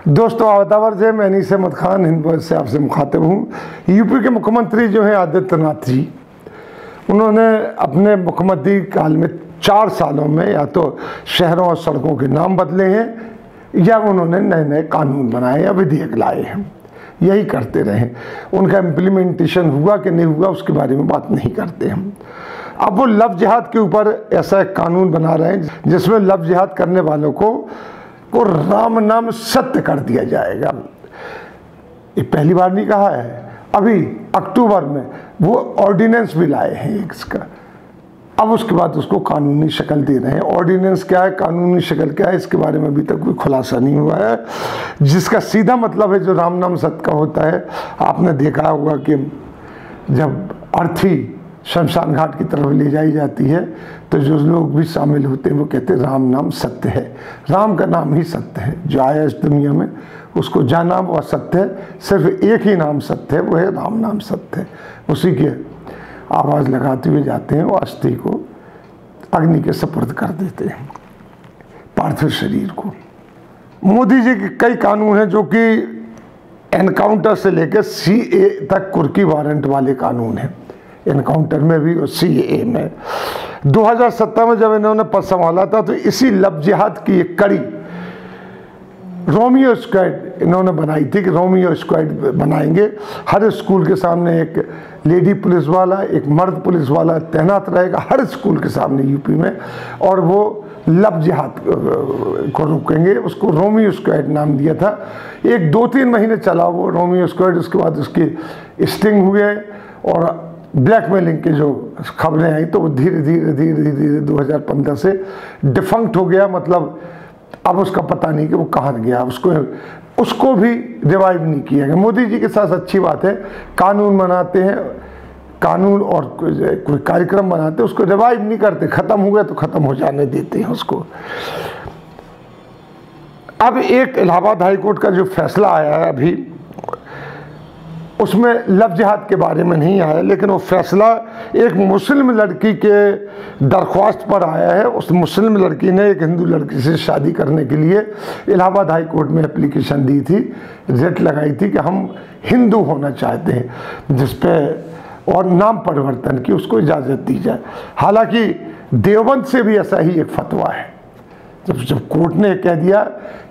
दोस्तों आदावर से मैं अनीस अहमद खान हिंद से आपसे मुखातिब हूँ। यूपी के मुख्यमंत्री जो हैं आदित्यनाथ जी, उन्होंने अपने मुख्यमंत्री काल में 4 सालों में या तो शहरों और सड़कों के नाम बदले हैं या उन्होंने नए नए कानून बनाए या विधेयक लाए हैं। यही करते रहे। उनका इम्प्लीमेंटेशन हुआ कि नहीं हुआ उसके बारे में बात नहीं करते हम। अब वो लव जिहाद के ऊपर ऐसा एक कानून बना रहे हैं जिसमें लव जिहाद करने वालों को राम नाम सत्य कर दिया जाएगा। ये पहली बार नहीं कहा है, अभी अक्टूबर में वो ऑर्डिनेंस भी लाए हैं इसका। अब उसके बाद उसको कानूनी शक्ल दे रहे हैं। ऑर्डिनेंस क्या है, कानूनी शक्ल क्या है, इसके बारे में अभी तक कोई खुलासा नहीं हुआ है। जिसका सीधा मतलब है जो राम नाम सत्य का होता है, आपने देखा होगा कि जब अर्थी शमशान घाट की तरफ ले जाई जाती है तो जो लोग भी शामिल होते हैं वो कहते हैं राम नाम सत्य है। राम का नाम ही सत्य है। जो आया इस दुनिया में उसको जा नाम और सत्य है, सिर्फ एक ही नाम सत्य है, वो है राम नाम सत्य है। उसी के आवाज़ लगाते हुए जाते हैं, वो अस्थि को अग्नि के सुपुर्द कर देते हैं, पार्थिव शरीर को। मोदी जी के कई कानून हैं जो कि एनकाउंटर से लेकर CA तक कुर्की वारंट वाले कानून हैं। एनकाउंटर में भी और CA में 2017 में जब इन्होंने पद संभाला था तो इसी लव जिहाद की एक कड़ी रोमियो स्क्वाड इन्होंने बनाई थी कि रोमियो स्क्वाड बनाएंगे। हर स्कूल के सामने एक लेडी पुलिस वाला, एक मर्द पुलिस वाला तैनात रहेगा हर स्कूल के सामने यूपी में, और वो लव जिहाद को रोकेंगे। उसको रोमियो स्क्वाड नाम दिया था। 2-3 महीने चला वो रोमियो स्क्वाड। उसके बाद उसकी स्टिंग हुए और ब्लैकमेलिंग की जो खबरें आई तो वो धीरे धीरे 2015 से डिफंक्ट हो गया। मतलब अब उसका पता नहीं कि वो कहाँ गया। उसको भी रिवाइव नहीं किया गया। मोदी जी के साथ अच्छी बात है, कानून बनाते हैं, कानून और कोई कार्यक्रम बनाते हैं, उसको रिवाइव नहीं करते। ख़त्म हो गया तो ख़त्म हो जाने देते हैं उसको। अब एक इलाहाबाद हाई कोर्ट का जो फैसला आया है अभी, उसमें लव जिहाद के बारे में नहीं आया, लेकिन वो फैसला एक मुस्लिम लड़की के दरख्वास्त पर आया है। उस मुस्लिम लड़की ने एक हिंदू लड़की से शादी करने के लिए इलाहाबाद हाई कोर्ट में एप्लीकेशन दी थी, रिट लगाई थी कि हम हिंदू होना चाहते हैं, जिस पे और नाम परिवर्तन की उसको इजाज़त दी जाए। हालांकि देवबंद से भी ऐसा ही एक फतवा है। जब कोर्ट ने कह दिया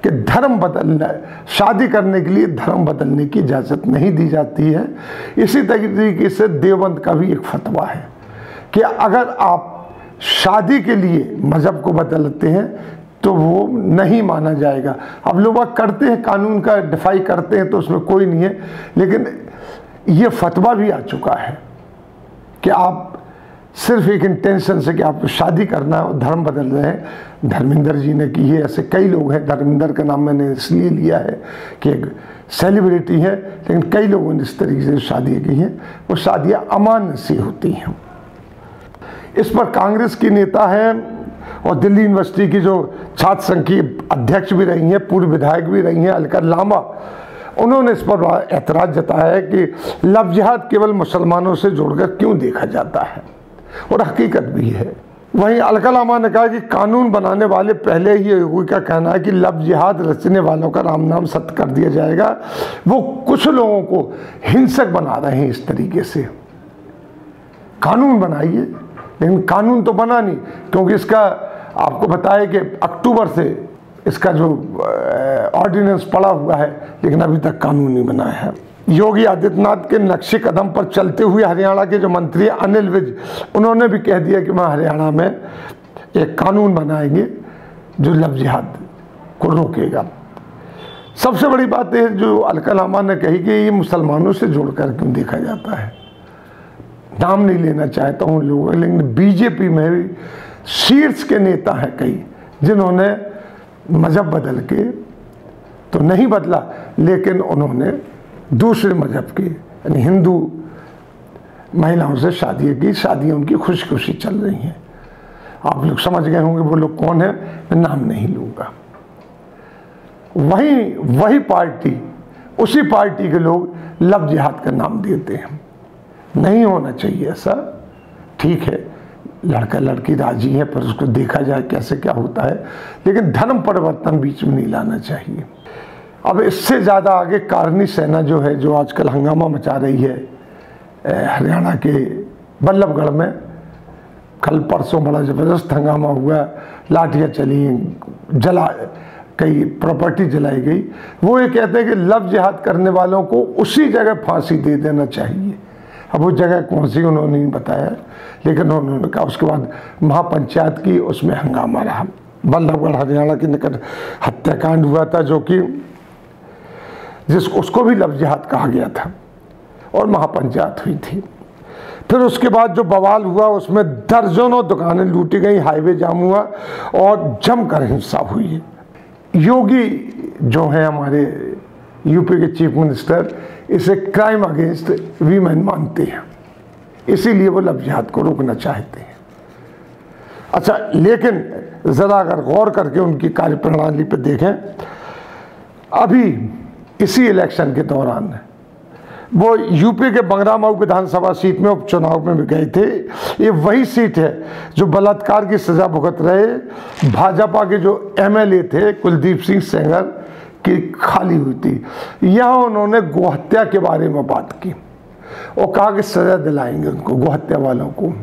कि धर्म बदलना, शादी करने के लिए धर्म बदलने की इजाज़त नहीं दी जाती है, इसी तरीके से देवबंद का भी एक फतवा है कि अगर आप शादी के लिए मज़हब को बदलते हैं तो वो नहीं माना जाएगा। अब लोग करते हैं, कानून का डिफाई करते हैं तो उसमें कोई नहीं है, लेकिन ये फतवा भी आ चुका है कि आप सिर्फ एक इंटेंशन से कि आपको शादी करना है और धर्म बदल रहे हैं। धर्मेंद्र जी ने की है, ऐसे कई लोग हैं। धर्मेंद्र का नाम मैंने इसलिए लिया है कि एक सेलिब्रिटी है, लेकिन कई लोगों ने इस तरीके से शादी की हैं, वो शादियाँ अमान्य सी होती हैं। इस पर कांग्रेस की नेता हैं और दिल्ली यूनिवर्सिटी की जो छात्र संघ की अध्यक्ष भी रही हैं, पूर्व विधायक भी रही हैं, अलका लांबा, उन्होंने इस पर एतराज़ जताया है कि लव जिहाद केवल मुसलमानों से जोड़कर क्यों देखा जाता है, और हकीकत भी है। वहीं अलका लांबा ने कहा कि कानून बनाने वाले पहले ही योगी का कहना है कि लव जिहाद रचने वालों का राम नाम सत्य कर दिया जाएगा। वो कुछ लोगों को हिंसक बना रहे हैं इस तरीके से। कानून बनाइए, लेकिन कानून तो बना नहीं, क्योंकि इसका आपको बताया कि अक्टूबर से इसका जो ऑर्डिनेंस पड़ा हुआ है, लेकिन अभी तक कानून नहीं बना है। योगी आदित्यनाथ के नक्शे कदम पर चलते हुए हरियाणा के जो मंत्री अनिल विज, उन्होंने भी कह दिया कि मैं हरियाणा में एक कानून बनाएंगे जो लव जिहाद को रोकेगा। सबसे बड़ी बात है जो अलका लांबा ने कही कि ये मुसलमानों से जोड़कर क्यों देखा जाता है। नाम नहीं लेना चाहता हूँ लोगों, लेकिन बीजेपी में भी शीर्ष के नेता हैं कई जिन्होंने मज़हब बदल के तो नहीं बदला, लेकिन उन्होंने दूसरे मज़हब की यानी हिंदू महिलाओं से शादी की। शादियाँ उनकी खुशी खुशी चल रही हैं। आप लोग समझ गए होंगे वो लोग कौन है, मैं नाम नहीं लूँगा। वही पार्टी, उसी पार्टी के लोग लव जिहाद का नाम देते हैं। नहीं होना चाहिए ऐसा। ठीक है, लड़का लड़की राजी है, पर उसको देखा जाए कैसे क्या होता है, लेकिन धर्म परिवर्तन बीच में नहीं लाना चाहिए। अब इससे ज़्यादा आगे कारनी सेना जो है, जो आजकल हंगामा मचा रही है हरियाणा के बल्लभगढ़ में, कल परसों बड़ा ज़बरदस्त हंगामा हुआ, लाठियाँ चली, कई प्रॉपर्टी जलाई गई। वो ये कहते हैं कि लव जिहाद करने वालों को उसी जगह फांसी दे देना चाहिए। अब वो जगह कौन सी उन्होंने नहीं बताया, लेकिन उन्होंने कहा। उसके बाद महापंचायत की, उसमें हंगामा रहा। बल्लभगढ़ हरियाणा के निकट हत्याकांड हुआ था, जो कि उसको भी लव जिहाद कहा गया था, और महापंचायत हुई थी। फिर उसके बाद जो बवाल हुआ, उसमें दर्जनों दुकानें लूटी गई, हाईवे जाम हुआ और जमकर हिंसा हुई। योगी जो है हमारे यूपी के चीफ मिनिस्टर, इसे क्राइम अगेंस्ट वीमेन मानते हैं, इसीलिए वो लव जिहाद को रोकना चाहते हैं। अच्छा, लेकिन ज़रा अगर गौर करके उनकी कार्यप्रणाली पर देखें, अभी इसी इलेक्शन के दौरान वो यूपी के बंगरामाऊ विधानसभा सीट में उपचुनाव में भी गए थे। ये वही सीट है जो बलात्कार की सज़ा भुगत रहे भाजपा के जो एमएलए थे कुलदीप सिंह सेंगर की खाली हुई थी। यहाँ उन्होंने गोहत्या के बारे में बात की और कहा कि सज़ा दिलाएंगे उनको, गोहत्या वालों को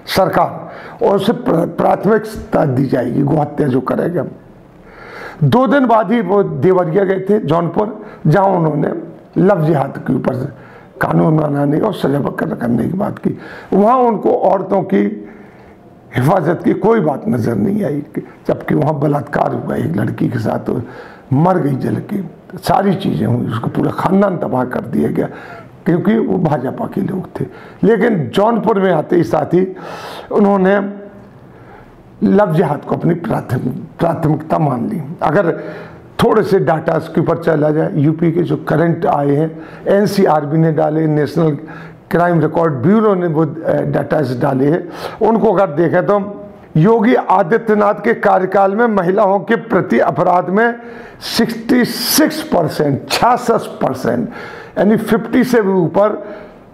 सरकार, और उसे प्राथमिकता दी जाएगी गोहत्या जो करेगा। 2 दिन बाद ही वो देवरिया गए थे, जौनपुर, जहाँ उन्होंने लव जिहाद के ऊपर कानून बनाने और सजा करने की बात की। वहाँ उनको औरतों की हिफाजत की कोई बात नज़र नहीं आई, जबकि वहाँ बलात्कार हुआ एक लड़की के साथ, मर गई जल के, सारी चीज़ें हुई, उसको पूरा खानदान तबाह कर दिया गया, क्योंकि वो भाजपा के लोग थे। लेकिन जौनपुर में आते ही साथ ही उन्होंने लव जिहाद को अपनी प्राथमिकता मान ली। अगर थोड़े से डाटा इसके ऊपर चला जाए, यूपी के जो करंट आए हैं, एनसीआरबी ने डाले, नेशनल क्राइम रिकॉर्ड ब्यूरो ने वो डाटा डाले हैं, उनको अगर देखें तो योगी आदित्यनाथ के कार्यकाल में महिलाओं के प्रति अपराध में 66%, 66%, यानी 50 से भी ऊपर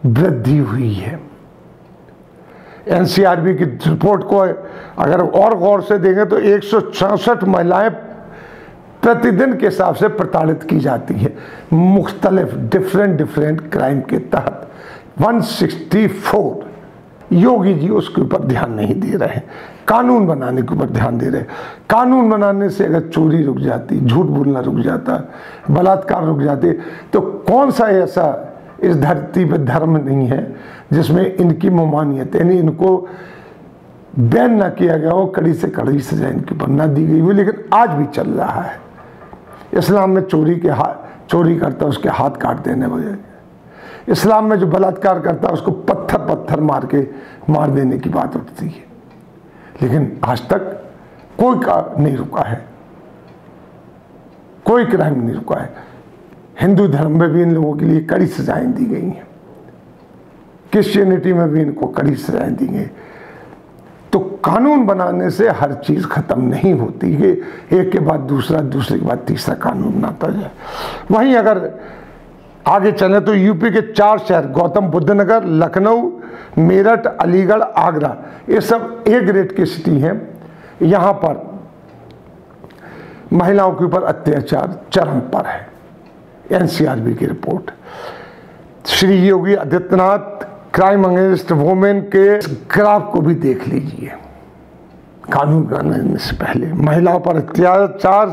वृद्धि हुई है। एनसीआरबी की रिपोर्ट को अगर और गौर से देखें तो 164 महिलाएं प्रतिदिन के हिसाब से प्रताड़ित की जाती है, मुख्तलिफ डिफरेंट क्राइम के तहत 164। योगी जी उसके ऊपर ध्यान नहीं दे रहे हैं, कानून बनाने के ऊपर ध्यान दे रहे हैं। कानून बनाने से अगर चोरी रुक जाती, झूठ बोलना रुक जाता, बलात्कार रुक जाते, तो कौन सा ऐसा इस धरती पर धर्म नहीं है जिसमें इनकी ममानियत, यानी इनको बैन ना किया गया हो, कड़ी से कड़ी सजा इनके ऊपर ना दी गई हो, लेकिन आज भी चल रहा है। इस्लाम में चोरी करता है उसके हाथ काट देने वजह, इस्लाम में जो बलात्कार करता है उसको पत्थर मार देने की बात उठती है, लेकिन आज तक कोई का नहीं रुका है, कोई क्राइम नहीं रुका है। हिंदू धर्म में भी इन लोगों के लिए कड़ी सजाएं दी गई हैं, क्रिश्चियनिटी में भी इनको कड़ी सजाएं दी गई। तो कानून बनाने से हर चीज़ ख़त्म नहीं होती कि एक के बाद दूसरा, दूसरे के बाद तीसरा कानून बनाता जाए। वहीं अगर आगे चले तो यूपी के 4 शहर गौतम बुद्ध नगर, लखनऊ, मेरठ, अलीगढ़, आगरा, ये सब ए ग्रेड की सिटी हैं। यहाँ पर महिलाओं के ऊपर अत्याचार चरम पर है, एनसीआरबी की report. Shri Yogi Adityanath crime against women के ग्राफ को भी देख लीजिए। कानून बनाने से पहले महिलाओं पर अत्याचार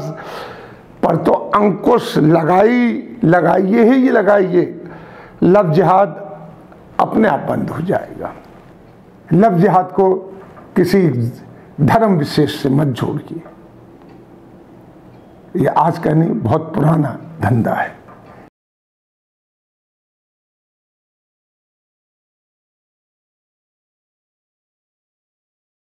पर तो अंकुश लगाइए ही लगाइए, लव जिहाद अपने आप बंद हो जाएगा। लव जिहाद को किसी धर्म विशेष से मत जोड़िए, ये आज का नहीं, बहुत पुराना धंधा है।